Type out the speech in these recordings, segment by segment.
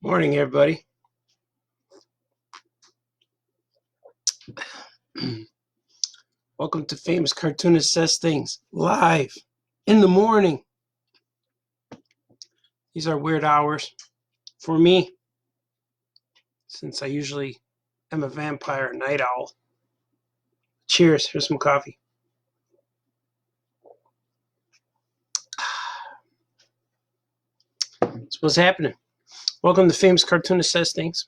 Morning, everybody. Welcome to Famous Cartoonist Says Things, live in the morning. These are weird hours for me, since I usually am a vampire night owl. Cheers, here's some coffee. So what's happening? Welcome to Famous Cartoonist Says Things.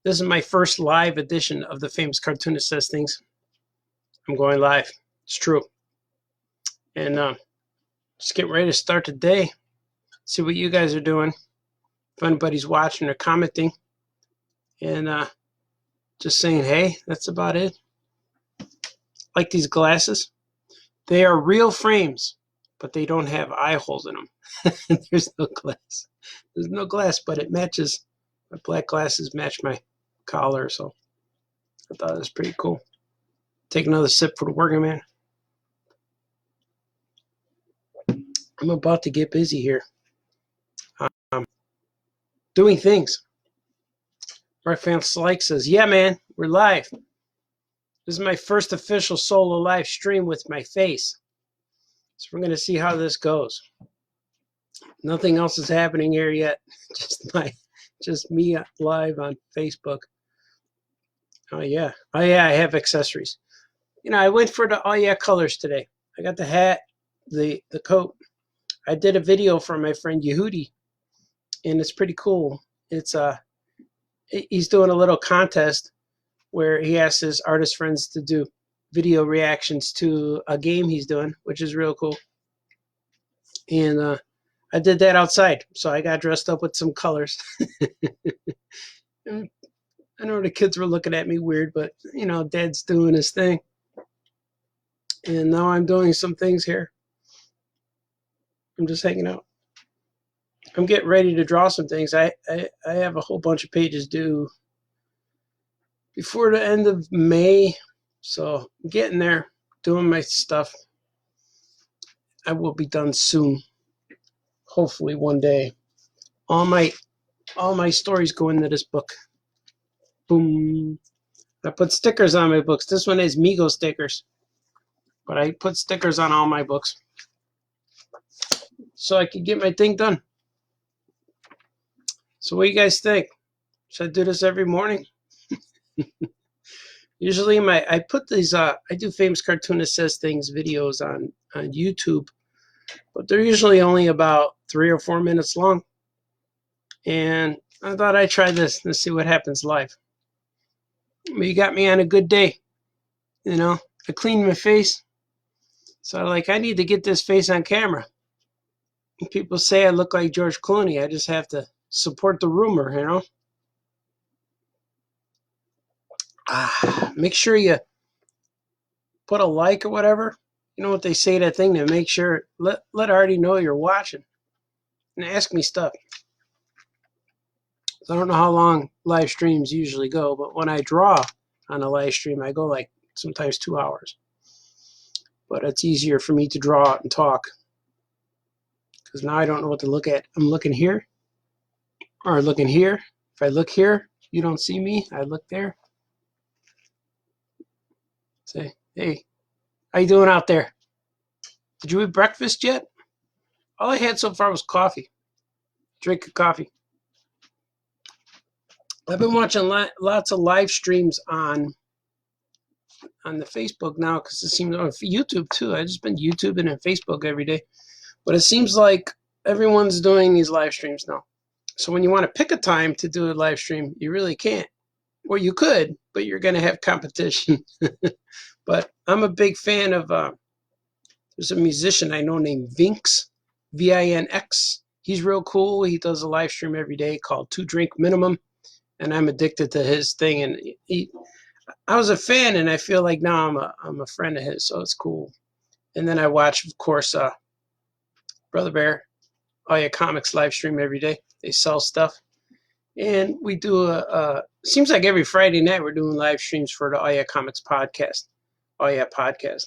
This is my first live edition of the Famous Cartoonist Says Things. I'm going live. It's true. And just getting ready to start the day. See what you guys are doing. If anybody's watching or commenting. And just saying, hey, that's about it. Like these glasses. They are real frames, but they don't have eye holes in them. There's no glass. There's no glass, but it matches. My black glasses match my collar, so I thought it was pretty cool. Take another sip for the working man. I'm about to get busy here. Doing things. Mark Van Slyke says, yeah, man, we're live. This is my first official solo live stream with my face. So we're going to see how this goes. Nothing else is happening here yet. Just me live on Facebook. Oh yeah, I have accessories. I went for the colors today. I got the hat, the coat. I did a video for my friend Yehudi, and it's pretty cool. It's he's doing a little contest where he asks his artist friends to do video reactions to a game he's doing, which is real cool. And I did that outside, so I got dressed up with some colors. I know the kids were looking at me weird, but Dad's doing his thing. And now I'm doing some things here. I'm just hanging out. I'm getting ready to draw some things. I have a whole bunch of pages due before the end of May. So I'm getting there, doing my stuff. I will be done soon. Hopefully one day. All my stories go into this book. Boom. I put stickers on my books. This one is Migo stickers. But I put stickers on all my books so I could get my thing done. So what do you guys think? Should I do this every morning? Usually I put these I do Famous Cartoonist Says Things videos on YouTube, but they're usually only about 3 or 4 minutes long. And I thought I'd try this and see what happens live. But you got me on a good day. I cleaned my face. So I need to get this face on camera. And people say I look like George Clooney. I just have to support the rumor, Make sure you put a like or whatever. You know what they say, that thing to make sure, let Artie know you're watching. And ask me stuff. So I don't know how long live streams usually go, but when I draw on a live stream, I go sometimes 2 hours. But it's easier for me to draw and talk, because now I don't know what to look at. I'm looking here, or looking here. If I look here, you don't see me. I look there. Say, hey, how you doing out there? Did you eat breakfast yet? All I had so far was coffee. Drink of coffee. I've been watching lots of live streams on the Facebook now, because it seems on YouTube too. I've just been YouTubing and Facebook every day. But it seems like everyone's doing these live streams now. So when you want to pick a time to do a live stream, you really can't. Or you could, but you're going to have competition. But I'm a big fan of, there's a musician I know named Vinx, Vinx. He's real cool. He does a live stream every day called 2 Drink Minimum. And I'm addicted to his thing. And I was a fan, and I feel like now I'm a friend of his, so it's cool. And then I watch, of course, Brother Bear, Comics live stream every day. They sell stuff. And we do seems like every Friday night we're doing live streams for the Comics podcast. Podcast.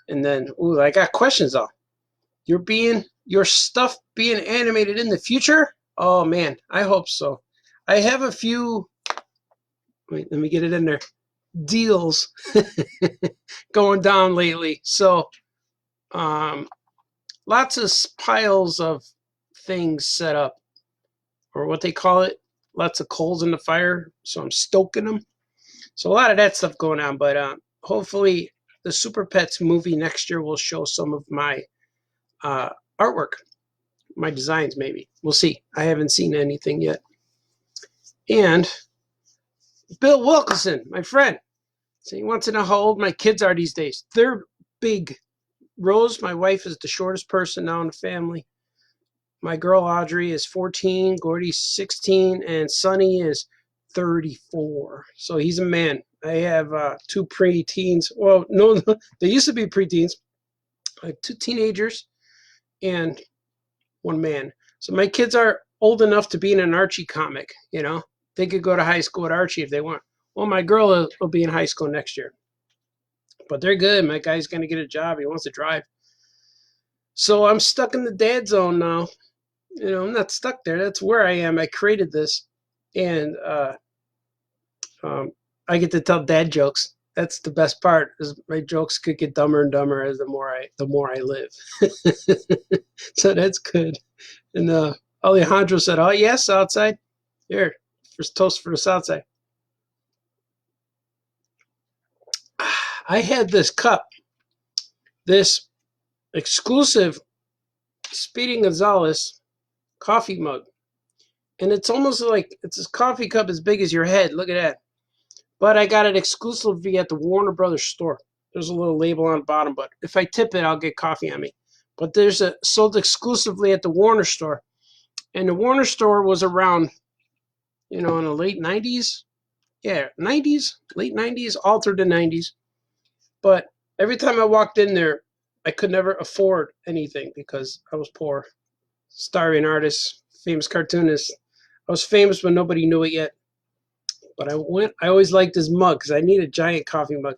And then, I got questions though. Your stuff being animated in the future? Oh man, I hope so. I have a few. Wait, let me get it in there. Deals going down lately. So, um, lots of piles of things set up, or what they call it. Lots of coals in the fire. So I'm stoking them. So a lot of that stuff going on. But hopefully, the Super Pets movie next year will show some of my uh, artwork, my designs. Maybe we'll see. I haven't seen anything yet. And Bill Wilkinson, my friend. So he wants to know how old my kids are these days. They're big. Rose, my wife, is the shortest person now in the family. My girl Audrey is 14, Gordy's 16, and Sonny is 34. So he's a man. I have two pre-teens. Well, no, they used to be pre-teens. I have two teenagers and one man. So my kids are old enough to be in an Archie comic. They could go to high school with Archie if they want. Well, my girl will be in high school next year. But they're good. My guy's going to get a job. He wants to drive. So I'm stuck in the dad zone now. I'm not stuck there. That's where I am. I created this. And um, I get to tell dad jokes. That's the best part. Is my jokes could get dumber and dumber as the more I live. So that's good. And Alejandro said, "Oh yes, outside. Here, first toast for the south side." I had this cup, this exclusive Speedy Gonzalez coffee mug, and it's almost like it's this coffee cup as big as your head. Look at that. But I got it exclusively at the Warner Brothers store. There's a little label on the bottom, but if I tip it, I'll get coffee on me. But there's a sold exclusively at the Warner store. And the Warner store was around, in the late 90s. Yeah, 90s, late 90s, all through the 90s. But every time I walked in there, I could never afford anything because I was poor. Starving artist, famous cartoonist. I was famous, but nobody knew it yet. But I always liked this mug because I need a giant coffee mug.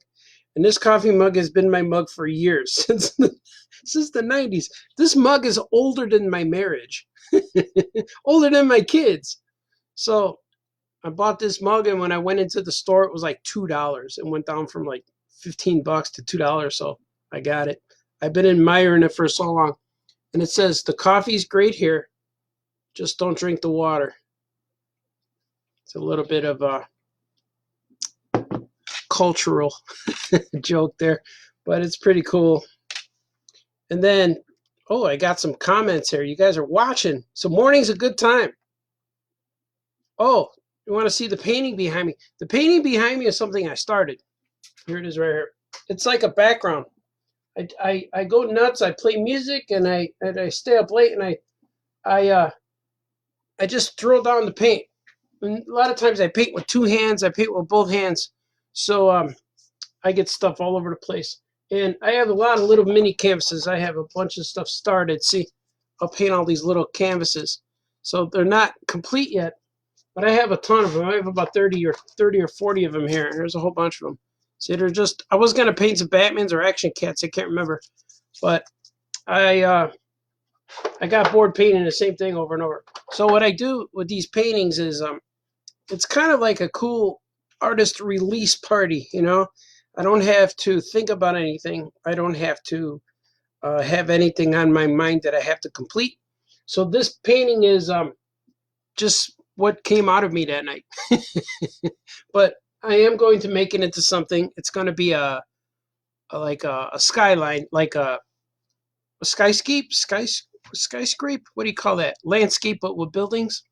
And this coffee mug has been my mug for years, since the 90s. This mug is older than my marriage, older than my kids. So I bought this mug, and when I went into the store, it was like $2. It went down from like $15 to $2. So I got it. I've been admiring it for so long. And it says, "The coffee's great here. Just don't drink the water." It's a little bit of a cultural joke there, but it's pretty cool. And then, I got some comments here. You guys are watching. So morning's a good time. Oh, you want to see the painting behind me? The painting behind me is something I started. Here it is right here. It's like a background. I go nuts. I play music and I stay up late, and I just throw down the paint. And a lot of times I paint with two hands. I paint with both hands. So I get stuff all over the place. And I have a lot of little mini canvases. I have a bunch of stuff started. See, I'll paint all these little canvases. So they're not complete yet, but I have a ton of them. I have about 30 or 40 of them here. There's a whole bunch of them. See, they're just, I was going to paint some Batmans or Action Cats. I can't remember. But I got bored painting the same thing over and over. So what I do with these paintings is it's kind of like a cool artist release party, I don't have to think about anything. I don't have to have anything on my mind that I have to complete. So this painting is just what came out of me that night. But I am going to make it into something. It's going to be like a skyline, like a skyscape. What do you call that? Landscape, but with buildings.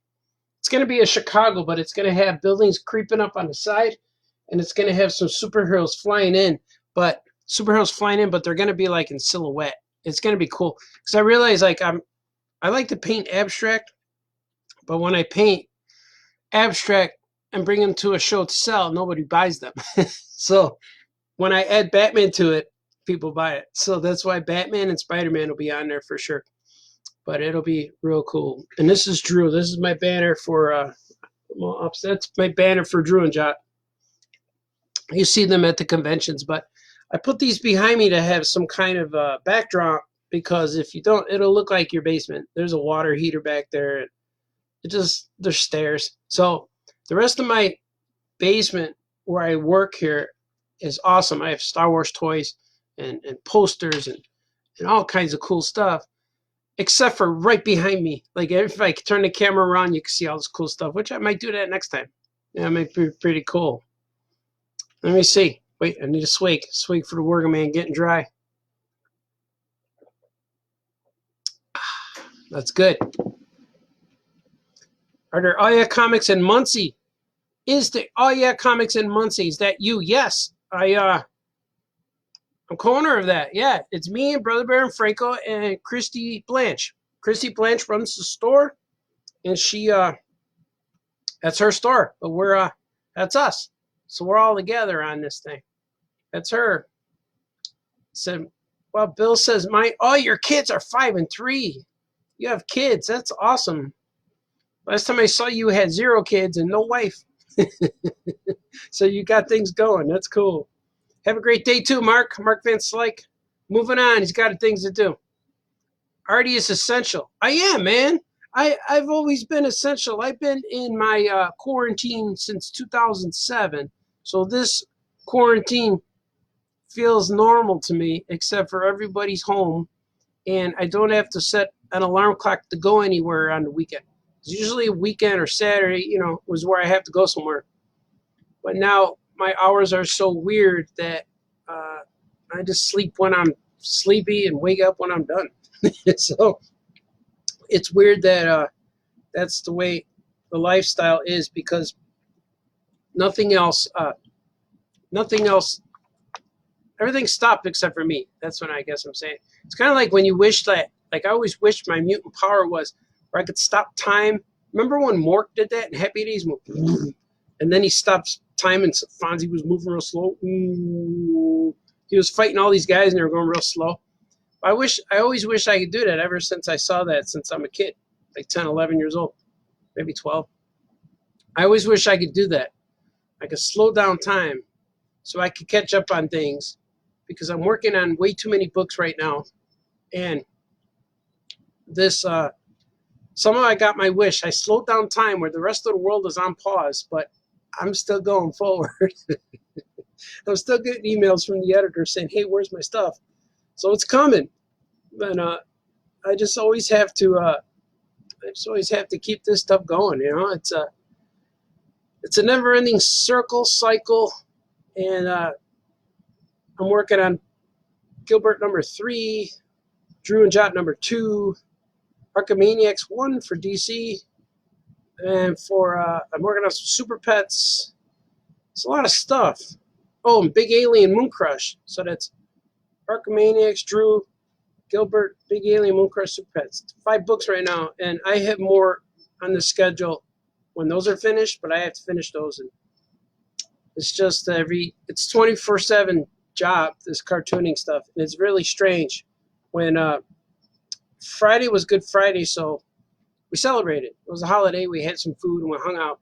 It's going to be a Chicago, but it's going to have buildings creeping up on the side, and it's going to have some superheroes flying in, but they're going to be like in silhouette. It's going to be cool because I realize I like to paint abstract, but when I paint abstract and bring them to a show to sell, nobody buys them. So when I add Batman to it, people buy it. So that's why Batman and Spider-Man will be on there for sure. But it'll be real cool. And this is Drew. This is my banner for that's my banner for Drew and Jot. You see them at the conventions, but I put these behind me to have some kind of backdrop, because if you don't, it'll look like your basement. There's a water heater back there. there's stairs. So the rest of my basement where I work here is awesome. I have Star Wars toys and posters and all kinds of cool stuff, except for right behind me. Like if I turn the camera around, you can see all this cool stuff, which I might do that next time. Yeah, it might be pretty cool. Let me see. Wait, I need a swig. Swig for the working man getting dry. That's good. Are there Oh Yeah Comics in Muncie? Is the Oh Yeah Comics in Muncie? Is that you? Yes. I'm co-owner of that. Yeah, it's me and Brother Bear and Franco and Christy Blanche. Christy Blanche runs the store, and she that's her store. But that's us. So we're all together on this thing. That's her. Said, well, Bill says all your kids are 5 and 3. You have kids. That's awesome. Last time I saw you had 0 kids and no wife. So you got things going. That's cool. Have a great day too, Mark. Mark Van Slyke. Moving on. He's got things to do. Artie is essential. I am, man. I've always been essential. I've been in my quarantine since 2007. So this quarantine feels normal to me, except for everybody's home. And I don't have to set an alarm clock to go anywhere on the weekend. It's usually a weekend or Saturday, was where I have to go somewhere. But now my hours are so weird that I just sleep when I'm sleepy and wake up when I'm done. So it's weird that that's the way the lifestyle is, because nothing else, everything stopped except for me. That's what I guess I'm saying. It's kind of like when you wish that, like I always wished my mutant power was where I could stop time. Remember when Mork did that in Happy Days? And then he stops time and Fonzie was moving real slow. Ooh. He was fighting all these guys and they were going real slow. I always wish I could do that ever since I saw that, since I'm a kid, like 10, 11 years old, maybe 12. I always wish I could do that. I could slow down time so I could catch up on things, because I'm working on way too many books right now. And this, somehow I got my wish. I slowed down time where the rest of the world is on pause, but I'm still going forward. I'm still getting emails from the editor saying, hey, where's my stuff? So it's coming. But I just always have to keep this stuff going. It's a never-ending cycle, and I'm working on Gilbert #3, Drew and Jot #2, Archimaniacs 1 for DC, and I'm working on some Super Pets. It's a lot of stuff. Oh, and Big Alien Moon Crush. So that's Archimaniacs, Drew, Gilbert, Big Alien, Moon Crush, Super Pets. 5 books right now, and I have more on the schedule when those are finished, but I have to finish those. And it's just it's 24/7 job, this cartooning stuff. And it's really strange. When Friday was Good Friday, so we celebrated. It was a holiday. We had some food and we hung out.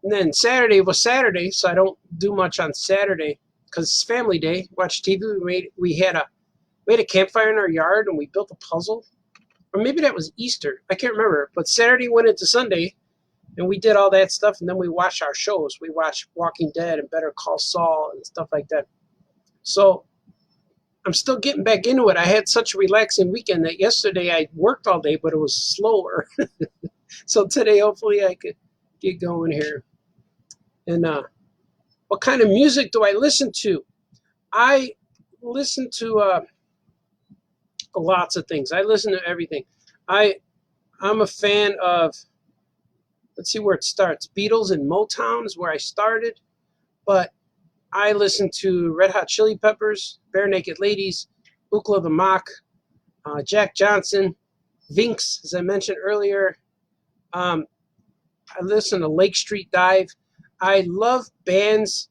And then Saturday was Saturday, so I don't do much on Saturday because it's family day. Watch TV. We had a campfire in our yard and we built a puzzle. Or maybe that was Easter. I can't remember. But Saturday went into Sunday and we did all that stuff, and then we watched our shows. We watched Walking Dead and Better Call Saul and stuff like that. So I'm still getting back into it. I had such a relaxing weekend that yesterday I worked all day, but it was slower. So today, hopefully, I could get going here. And what kind of music do I listen to? I listen to lots of things. I listen to everything. I'm a fan of, let's see where it starts. Beatles and Motown is where I started, but I listen to Red Hot Chili Peppers, Bare Naked Ladies, Ookla the Mock, Jack Johnson, Vinx, as I mentioned earlier. I listen to Lake Street Dive. I love bands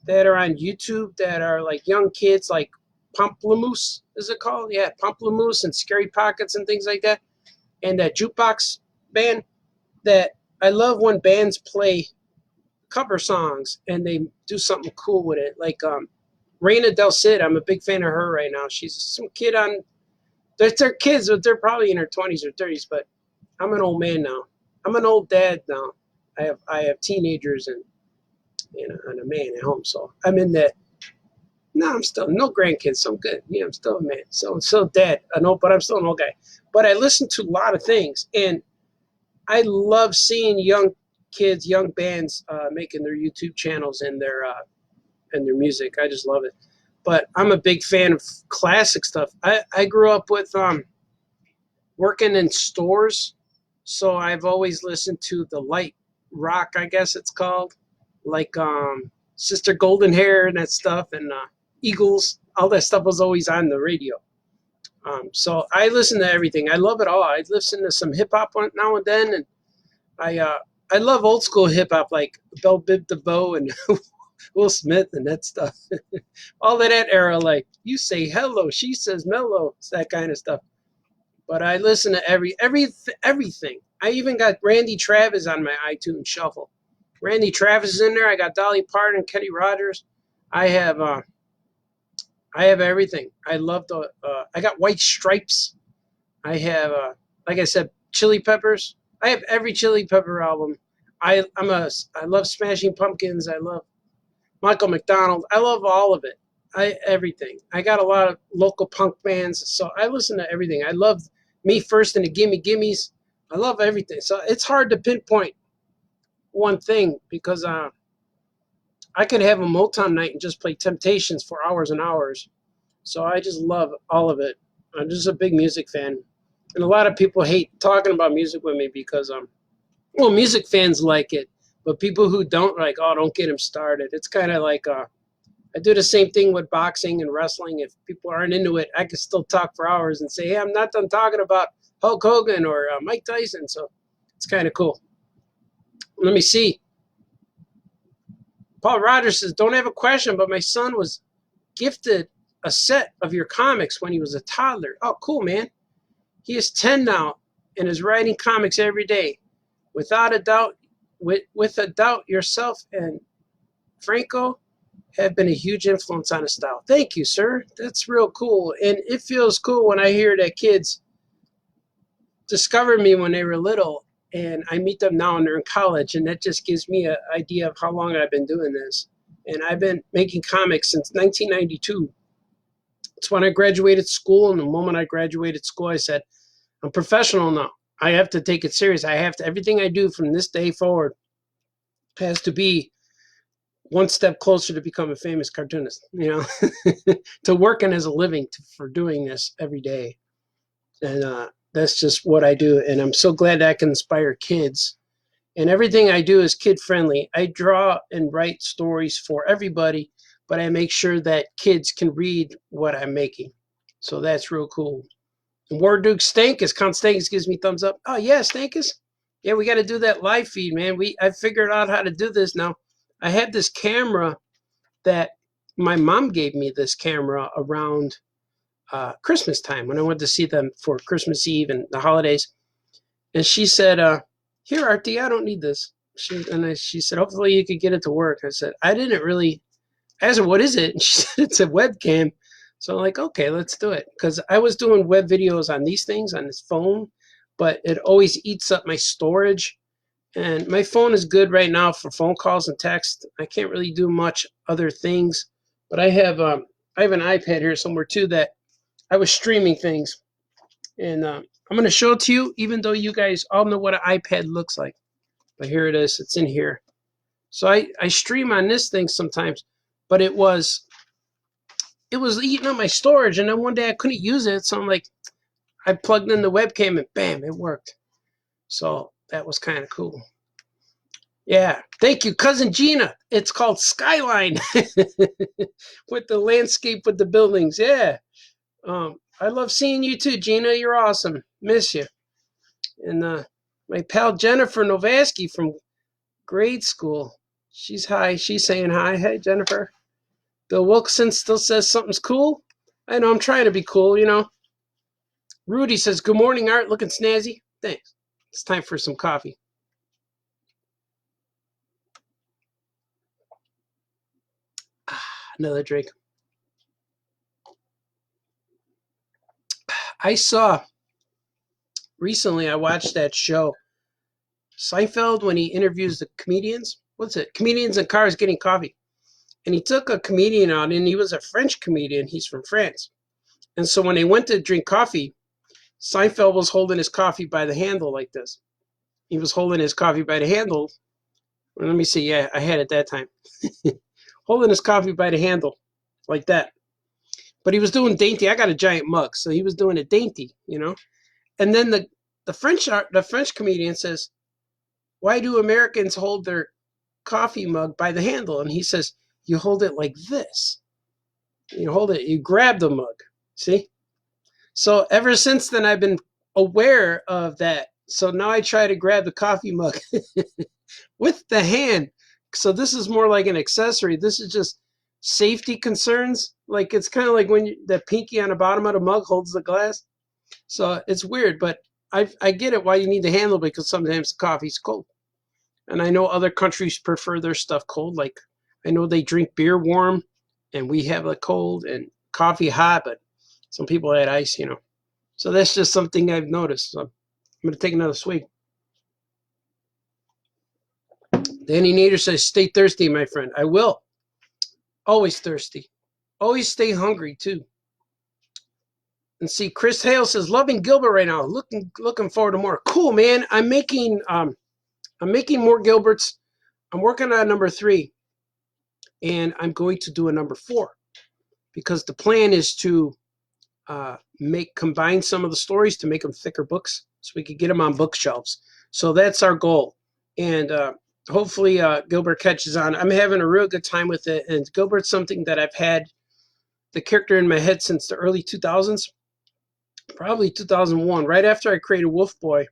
that are on YouTube that are like young kids, like Pomplamoose, is it called? Yeah, Pomplamoose and Scary Pockets and things like that. And that Jukebox band, that I love when bands play cover songs and they do something cool with it. Like Reina Del Cid, I'm a big fan of her right now. She's some kid they're kids, but they're probably in her 20s or 30s, but I'm an old man now. I'm an old dad now. I have teenagers and a man at home, so I'm in that. No, I'm still no grandkids, so I'm good. Yeah, I'm still a man. So I'm still dad. I know, but I'm still an old guy. But I listen to a lot of things, and I love seeing young kids, young bands making their YouTube channels and their music. I just love it. But I'm a big fan of classic stuff. I grew up with working in stores, so I've always listened to the light rock, I guess it's called, like Sister Golden Hair and that stuff, and Eagles. All that stuff was always on the radio. So I listen to everything. I love it all. I listen to some hip hop now and then, and I uh, I love old school hip hop like Bell Bib DeVoe and Will Smith and that stuff. All of that era, like you say hello, she says mellow, it's that kind of stuff. But I listen to everything. I even got Randy Travis on my iTunes shuffle. Randy Travis is in there. I got Dolly Parton, Kenny Rogers. I have I have everything. I love the. I got White Stripes. I have, like I said, Chili Peppers. I have every Chili Pepper album. I love Smashing Pumpkins. I love Michael McDonald. I love all of it. Everything. I got a lot of local punk bands, so I listen to everything. I love Me First and the Gimme Gimmes. I love everything. So it's hard to pinpoint one thing because I could have a Motown night and just play Temptations for hours and hours. So I just love all of it. I'm just a big music fan, and a lot of people hate talking about music with me because well, music fans like it, but people who don't like, oh, don't get them started. It's kind of like I do the same thing with boxing and wrestling. If people aren't into it, I can still talk for hours and say, hey, I'm not done talking about Hulk Hogan or Mike Tyson. So it's kind of cool. Let me see. Paul Rogers says, don't have a question, but my son was gifted a set of your comics when he was a toddler. Oh, cool, man. He is 10 now and is writing comics every day. Without a doubt, with a doubt, yourself and Franco have been a huge influence on his style. Thank you, sir. That's real cool. And it feels cool when I hear that kids discovered me when they were little and I meet them now and they're in college. And that just gives me an idea of how long I've been doing this. And I've been making comics since 1992. It's when I graduated school. And the moment I graduated school, I said, I'm professional now. I have to take it serious. I have to, everything I do from this day forward has to be one step closer to become a famous cartoonist, to working as a living for doing this every day. And that's just what I do. And I'm so glad that I can inspire kids. And everything I do is kid friendly. I draw and write stories for everybody, but I make sure that kids can read what I'm making. So that's real cool. And War Duke Stankus, Count Stankus gives me thumbs up. Oh yeah, Stankus. Yeah, we got to do that live feed, man. I figured out how to do this now. I had this camera that my mom gave me this camera around Christmas time when I went to see them for Christmas Eve and the holidays. And she said, here, Artie, I don't need this. She said, hopefully you could get it to work. I said, I didn't really. I said, what is it? And she said, it's a webcam. So I'm like, okay, let's do it. Because I was doing web videos on these things on this phone, but it always eats up my storage. And my phone is good right now for phone calls and text. I can't really do much other things. But I have an iPad here somewhere too that I was streaming things. And I'm going to show it to you, even though you guys all know what an iPad looks like. But here it is. It's in here. So I stream on this thing sometimes, but it was eating up my storage. And then one day I couldn't use it. So I'm like, I plugged in the webcam and bam, it worked. So that was kind of cool. Yeah, thank you, Cousin Gina. It's called Skyline with the landscape with the buildings. Yeah. I love seeing you too, Gina. You're awesome. Miss you. And my pal Jennifer Novaski from grade school. She's hi. She's saying hi. Hey, Jennifer. Bill Wilson still says something's cool. I know I'm trying to be cool. Rudy says, good morning, Art. Looking snazzy. Thanks. It's time for some coffee. Another drink. I saw recently, I watched that show. Seinfeld when he interviews the comedians. What's it? Comedians in cars getting coffee. And he took a comedian on, and he was a French comedian. He's from France. And so when they went to drink coffee, Seinfeld was holding his coffee by the handle like this. He was holding his coffee by the handle. Well, let me see. Yeah, I had it that time. Holding his coffee by the handle like that. But he was doing dainty. I got a giant mug, so he was doing it dainty, you know. And then the French comedian says, "Why do Americans hold their coffee mug by the handle?" And he says, "You hold it like this. You hold it. You grab the mug. See." So ever since then, I've been aware of that. So now I try to grab the coffee mug with the hand. So this is more like an accessory. This is just safety concerns. Like it's kind of like when the pinky on the bottom of the mug holds the glass. So it's weird, but I get it why you need the handle because sometimes the coffee's cold. And I know other countries prefer their stuff cold. Like I know they drink beer warm and we have it cold and coffee hot, but some people add ice, you know. So that's just something I've noticed. So I'm going to take another swig. Danny Nader says, stay thirsty, my friend. I will. Always thirsty. Always stay hungry, too. And see, Chris Hale says, loving Gilbert right now. Looking forward to more. Cool, man. I'm making more Gilberts. I'm working on number 3. And I'm going to do a number 4. Because the plan is to combine some of the stories to make them thicker books so we could get them on bookshelves. So that's our goal. And hopefully Gilbert catches on. I'm having a real good time with it. And Gilbert's something that I've had the character in my head since the early 2000s, probably 2001. Right after I created Wolf Boy,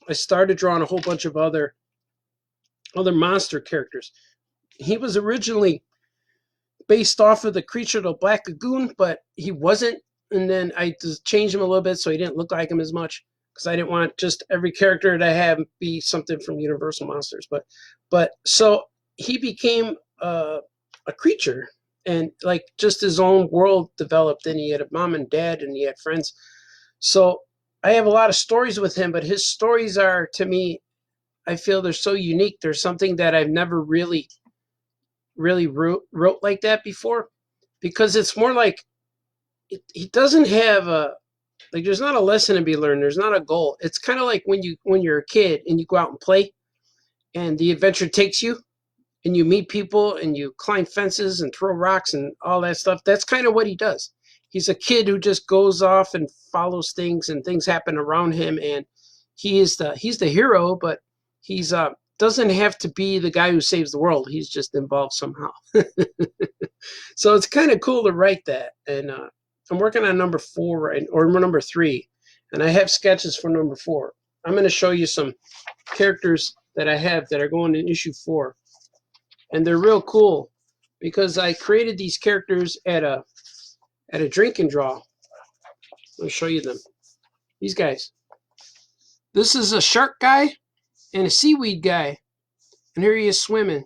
I started drawing a whole bunch of other monster characters. He was originally based off of the creature of the Black Lagoon, but he wasn't. And then I just changed him a little bit so he didn't look like him as much because I didn't want just every character that I have be something from Universal Monsters. But so he became a creature and like just his own world developed and he had a mom and dad and he had friends. So I have a lot of stories with him, but his stories are, to me, I feel they're so unique. There's something that I've never really wrote like that before because it's more like he doesn't have a like there's not a lesson to be learned, there's not a goal. It's kind of like when you're a kid and you go out and play and the adventure takes you and you meet people and you climb fences and throw rocks and all that stuff. That's kind of what he does. He's a kid who just goes off and follows things and things happen around him and he's the hero, but he's doesn't have to be the guy who saves the world. He's just involved somehow. So it's kind of cool to write that. And I'm working on number 4 or number 3, and I have sketches for number 4. I'm going to show you some characters that I have that are going in issue 4, and they're real cool because I created these characters at a drink and draw. I'll show you them. These guys. This is a shark guy and a seaweed guy, and here he is swimming.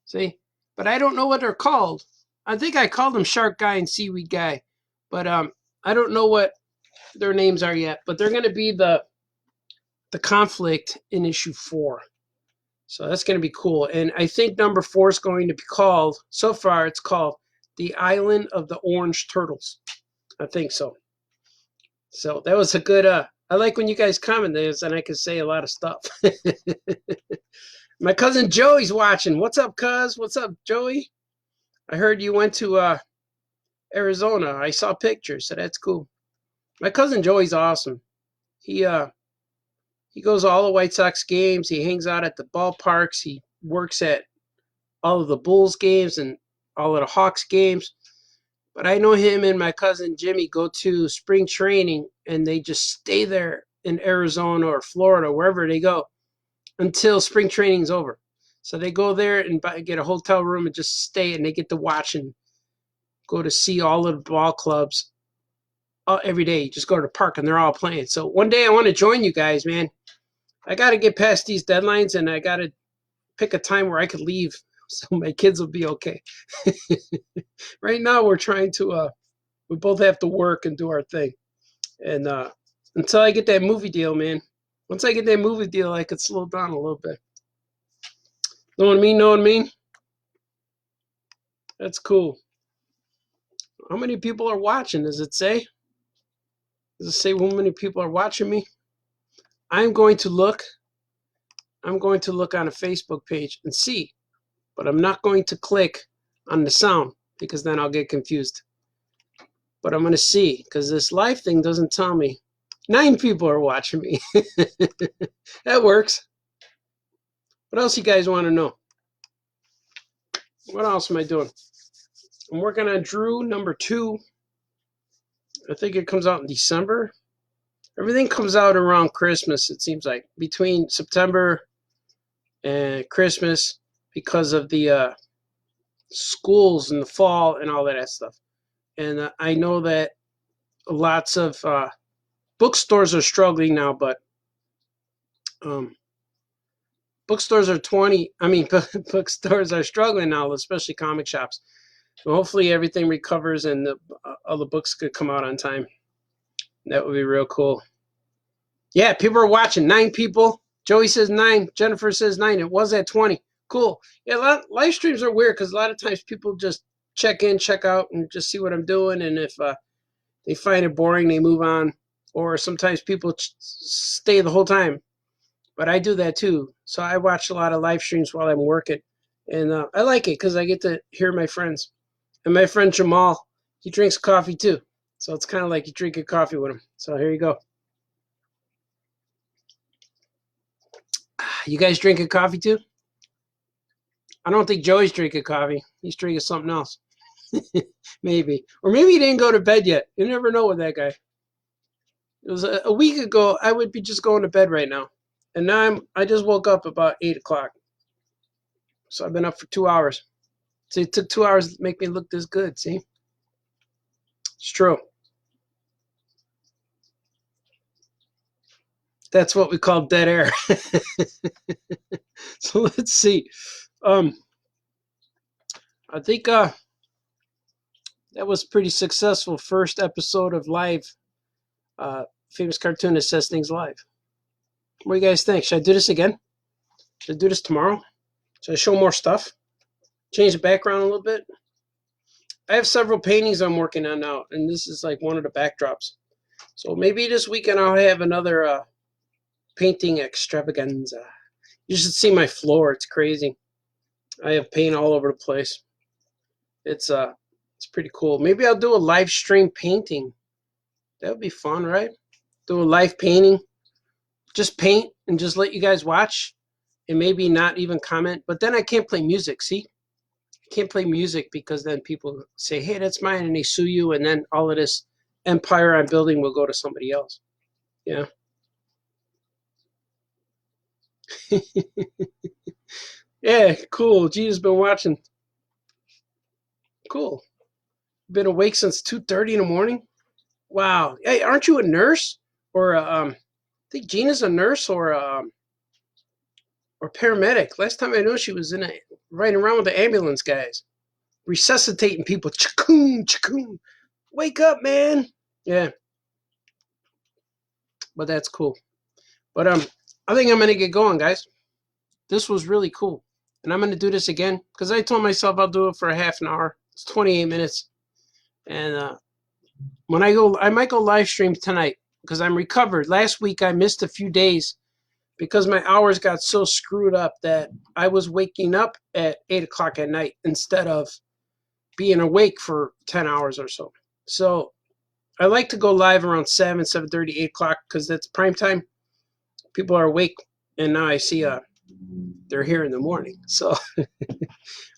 See, but I don't know what they're called. I think I called them shark guy and seaweed guy, but I don't know what their names are yet. But they're going to be the conflict in issue 4. So that's going to be cool. And I think number 4 is going to be called, so far it's called The Island of the Orange Turtles. I think so. So that was a good, I like when you guys comment this and I can say a lot of stuff. My cousin Joey's watching. What's up, cuz? What's up, Joey? I heard you went to Arizona. I saw pictures, so that's cool. My cousin Joey's awesome. He goes to all the White Sox games. He hangs out at the ballparks. He works at all of the Bulls games and all of the Hawks games. But I know him and my cousin Jimmy go to spring training, and they just stay there in Arizona or Florida, wherever they go, until spring training's over. So they go there and get a hotel room and just stay, and they get to watch and go to see all of the ball clubs every day. You just go to the park, and they're all playing. So one day I want to join you guys, man. I got to get past these deadlines, and I got to pick a time where I could leave so my kids will be okay. Right now we're trying to, we both have to work and do our thing. And until I get that movie deal, man, Once I get that movie deal, I could slow down a little bit. Know what I mean? Know what I mean? That's cool. How many people are watching? Does it say? Does it say how many people are watching me? I'm going to look. I'm going to look on a Facebook page and see, but I'm not going to click on the sound because then I'll get confused. But I'm going to see because this live thing doesn't tell me. 9 people are watching me. That works. What else you guys want to know? What else am I doing? I'm working on Drew number 2. I think it comes out in December. Everything comes out around Christmas, it seems like. Between September and Christmas because of the schools in the fall and all that stuff. And I know that lots of bookstores are struggling now, but bookstores are bookstores are struggling now, especially comic shops. So hopefully everything recovers and all the books could come out on time. That would be real cool. Yeah, people are watching. 9 people. Joey says 9. Jennifer says 9. It was at 20. Cool. Yeah, live streams are weird because a lot of times people just check in, check out, and just see what I'm doing. And if they find it boring, they move on. Or sometimes people stay the whole time. But I do that too. So I watch a lot of live streams while I'm working. And I like it because I get to hear my friends. And my friend Jamal, he drinks coffee too. So it's kind of like you drinking coffee with him. So here you go. You guys drinking coffee too? I don't think Joey's drinking coffee. He's drinking something else. Maybe. Or maybe he didn't go to bed yet. You never know with that guy. It was a week ago, I would be just going to bed right now. And now I just woke up about 8 o'clock. So I've been up for 2 hours. So it took 2 hours to make me look this good, see? It's true. That's what we call dead air. So let's see. I think that was pretty successful first episode of live. Famous Cartoonist Says Things Live. What do you guys think? Should I do this again? Should I do this tomorrow? Should I show more stuff? Change the background a little bit? I have several paintings I'm working on now, and this is like one of the backdrops. So maybe this weekend I'll have another painting extravaganza. You should see my floor. It's crazy. I have paint all over the place. It's pretty cool. Maybe I'll do a live stream painting. That would be fun, right? Do a live painting. Just paint and just let you guys watch and maybe not even comment. But then I can't play music, see? I can't play music because then people say, hey, that's mine, and they sue you, and then all of this empire I'm building will go to somebody else. Yeah. Yeah, cool. Gina's been watching. Cool. Been awake since 2:30 in the morning. Wow. Hey, aren't you a nurse? Or I think Gina's a nurse or paramedic. Last time I know she was riding around with the ambulance guys, resuscitating people. Chakoom, chakoom. Wake up, man. Yeah. But that's cool. But I think I'm gonna get going, guys. This was really cool. And I'm gonna do this again because I told myself I'll do it for a half an hour. It's 28 minutes. And when I might go live stream tonight because I'm recovered. Last week I missed a few days because my hours got so screwed up that I was waking up at 8 o'clock at night instead of being awake for 10 hours or so. So I like to go live around 7, 7:30, 8 o'clock because that's prime time. People are awake, and now I see they're here in the morning. So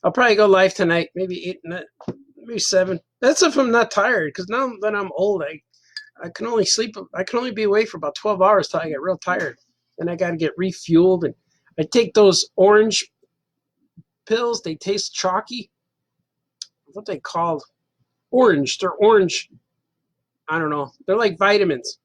I'll probably go live tonight, maybe 8, maybe 7. That's if I'm not tired because now that I'm old, I can only sleep. I can only be awake for about 12 hours till I get real tired. Then I got to get refueled, and I take those orange pills. They taste chalky. What they called? Orange. They're orange. I don't know. They're like vitamins.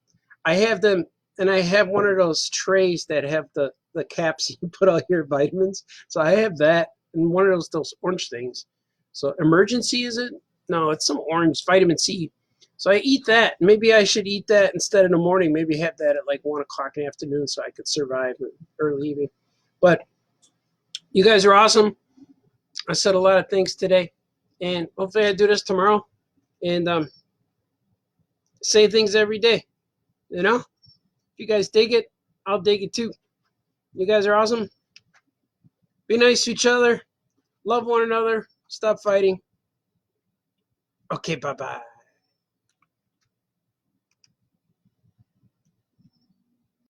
I have them, and I have one of those trays that have the caps you put all your vitamins. So I have that and one of those orange things. So emergency is it? No, it's some orange vitamin C. So I eat that. Maybe I should eat that instead in the morning. Maybe have that at like 1 o'clock in the afternoon so I could survive an early evening. But you guys are awesome. I said a lot of things today, and hopefully I do this tomorrow and say things every day. You know, if you guys dig it, I'll dig it too. You guys are awesome. Be nice to each other. Love one another. Stop fighting. Okay, bye bye.